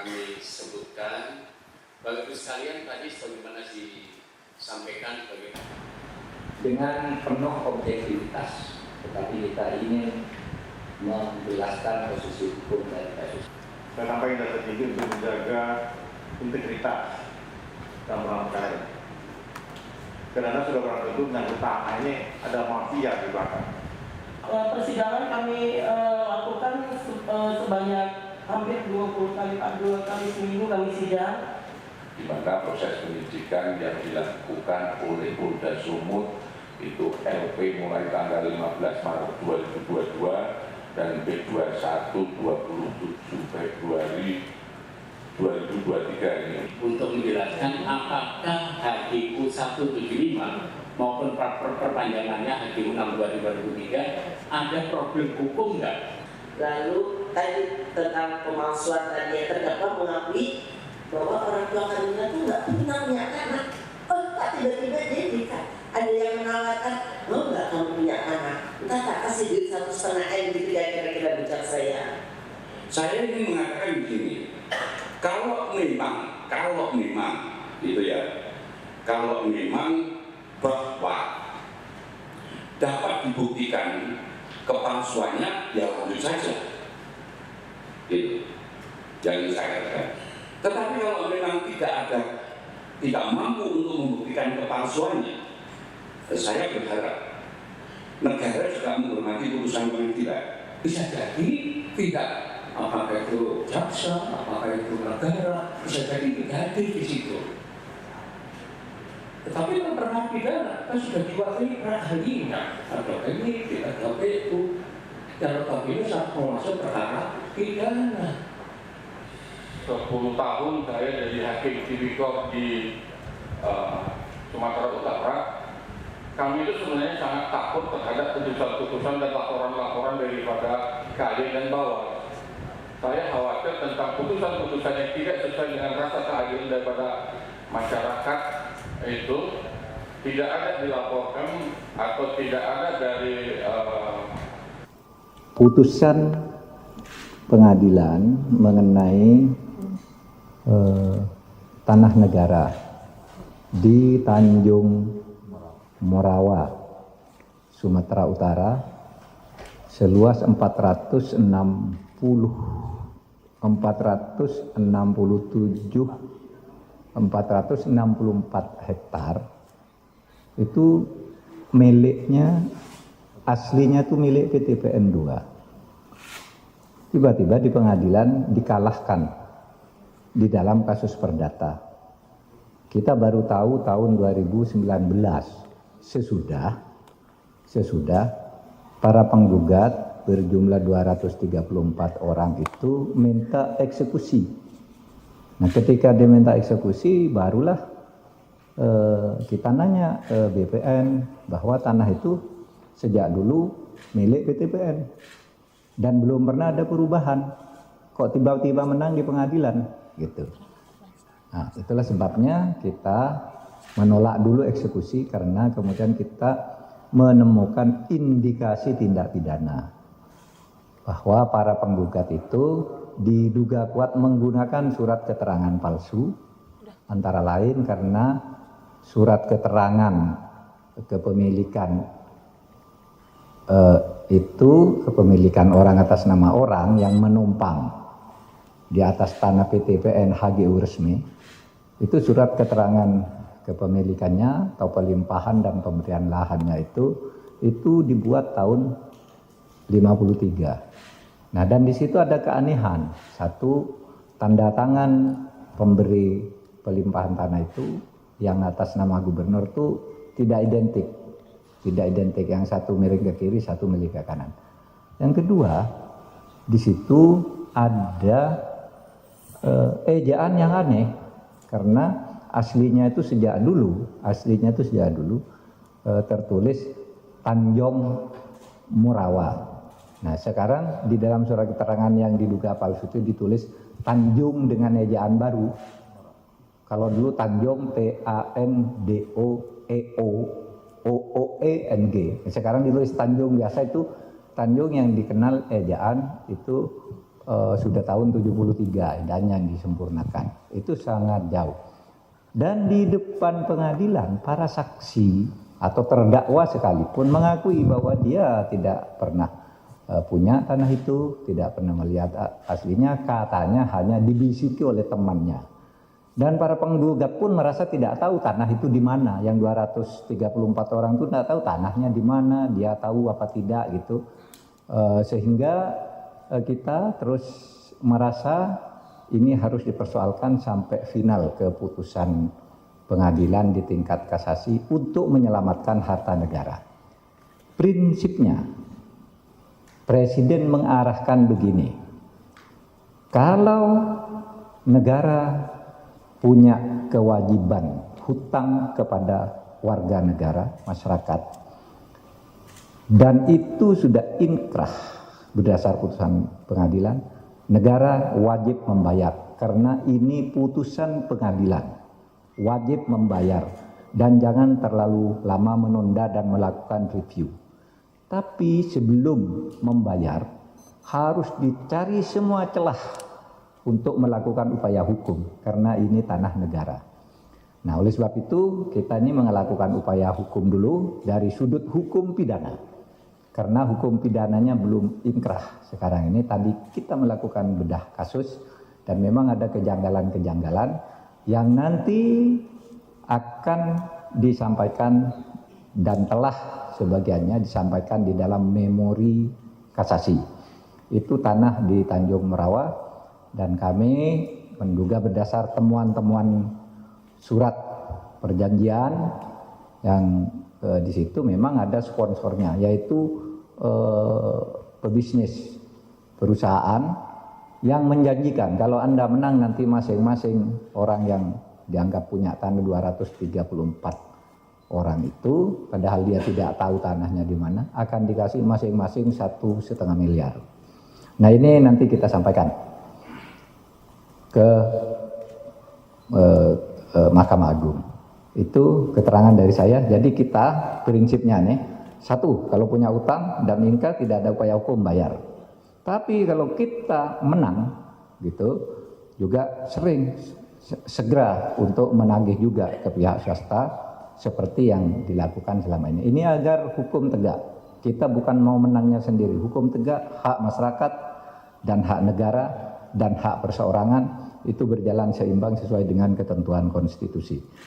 kami sebutkan. Bapak Ibu sekalian, tadi sebagaimana disampaikan dengan penuh objektivitas, tetapi kita ingin menjelaskan posisi hukum dari kasus. Dan apa yang terjadi untuk menjaga integritas dalam rangkaian. Karena sudah barang tentu menyangkut tanah ini ada mafia di belakang. Persidangan kami lakukan sebanyak hampir 20 kali seminggu kami sidang. Di mana proses penyidikan yang dilakukan oleh Polda Sumut itu LP mulai tanggal 15 Maret 2022 dan B21 27 Februari 2023 ini. Untuk menjelaskan apakah HGU 175 maupun perpanjangannya HGU 62 2003 ada problem hukum nggak? Lalu tadi tentang pemalsuan tadi yang terdakwa mengakui bahwa orang tua kandungnya itu nggak pernah punya anak. Oh, tak tiba-tiba dia nikah. Ada yang menawarkan, lo nggak kamu punya anak? Entah tak kasih duit 1,5 M gitu ya kira-kira bicara saya. Saya ingin mengatakan begini, kalau memang gitu ya, kalau memang bahwa dapat dibuktikan kepalsuannya, ya lanjut saja. Gitu. Jangan saya katakan. Tetapi kalau memang tidak mampu untuk membuktikan kepalsuannya, saya berharap negara juga menghormati putusan pengadilan. Bisa jadi tidak, apakah itu jaksa, apakah itu negara, bisa jadi tidak hadir di situ. Tetapi yang pernah pidana kan sudah diwakili ahlinya, atau ini tidak KPU, dan KPU saat mau masuk perkara pidana. 10 tahun saya jadi hakim tipikor di Sumatera Utara. Kami itu sebenarnya sangat takut terhadap putusan-putusan dan laporan-laporan daripada KAD dan Bawah. Saya khawatir tentang putusan-putusan yang tidak sesuai dengan rasa keadilan daripada masyarakat itu tidak ada dilaporkan atau tidak ada dari putusan pengadilan mengenai tanah negara di Tanjung Morawa, Sumatera Utara, seluas 464 hektar, itu miliknya, aslinya itu milik PTPN 2. Tiba-tiba di pengadilan dikalahkan di dalam kasus perdata. Kita baru tahu tahun 2019 sesudah para penggugat berjumlah 234 orang itu minta eksekusi. Nah, ketika dia minta eksekusi, barulah kita nanya ke BPN bahwa tanah itu sejak dulu milik PTPN dan belum pernah ada perubahan. Kok tiba-tiba menang di pengadilan? Gitu. Nah, itulah sebabnya kita menolak dulu eksekusi karena kemudian kita menemukan indikasi tindak pidana bahwa para penggugat itu diduga kuat menggunakan surat keterangan palsu, antara lain karena surat keterangan kepemilikan itu kepemilikan orang atas nama orang yang menumpang di atas tanah PTPN HGU resmi, itu surat keterangan kepemilikannya atau pelimpahan dan pemberian lahannya itu dibuat tahun 53. Nah, dan di situ ada keanehan. Satu, tanda tangan pemberi pelimpahan tanah itu yang atas nama gubernur itu tidak identik. Tidak identik, yang satu miring ke kiri, satu miring ke kanan. Yang kedua, di situ ada ejaan yang aneh karena aslinya itu sejak dulu tertulis Tanjung Morawa. Nah, sekarang di dalam surat keterangan yang diduga palsu itu ditulis Tanjung dengan ejaan baru. Kalau dulu Tanjung TANDOEOOENG, sekarang ditulis Tanjung biasa. Itu Tanjung yang dikenal ejaan itu sudah tahun 73 idanya yang disempurnakan. Itu sangat jauh. Dan di depan pengadilan para saksi atau terdakwa sekalipun mengakui bahwa dia tidak pernah punya tanah itu, tidak pernah melihat aslinya, katanya hanya dibisiki oleh temannya. Dan para penggugat pun merasa tidak tahu tanah itu di mana. Yang 234 orang itu tidak tahu tanahnya di mana, dia tahu apa tidak gitu. Sehingga kita terus merasa ini harus dipersoalkan sampai final keputusan pengadilan di tingkat kasasi untuk menyelamatkan harta negara. Prinsipnya, Presiden mengarahkan begini, kalau negara punya kewajiban hutang kepada warga negara, masyarakat, dan itu sudah inkrah berdasar putusan pengadilan, negara wajib membayar karena ini putusan pengadilan, wajib membayar dan jangan terlalu lama menunda dan melakukan review. Tapi sebelum membayar harus dicari semua celah untuk melakukan upaya hukum karena ini tanah negara. Nah, oleh sebab itu kita ini melakukan upaya hukum dulu dari sudut hukum pidana. Karena hukum pidananya belum inkrah sekarang ini. Tadi kita melakukan bedah kasus dan memang ada kejanggalan-kejanggalan yang nanti akan disampaikan dan telah sebagiannya disampaikan di dalam memori kasasi. Itu tanah di Tanjung Merawa dan kami menduga berdasar temuan-temuan surat perjanjian yang di situ memang ada sponsornya, yaitu pebisnis perusahaan yang menjanjikan kalau Anda menang nanti masing-masing orang yang dianggap punya tanah 234 orang itu, padahal dia tidak tahu tanahnya di mana, akan dikasih masing-masing 1,5 miliar. Nah, ini nanti kita sampaikan ke Mahkamah Agung. Itu keterangan dari saya. Jadi kita prinsipnya nih, satu, kalau punya utang dan ingkar tidak ada upaya hukum bayar. Tapi kalau kita menang, gitu, juga sering segera untuk menagih juga ke pihak swasta seperti yang dilakukan selama ini. Ini agar hukum tegak. Kita bukan mau menangnya sendiri. Hukum tegak, hak masyarakat dan hak negara dan hak perseorangan itu berjalan seimbang sesuai dengan ketentuan konstitusi.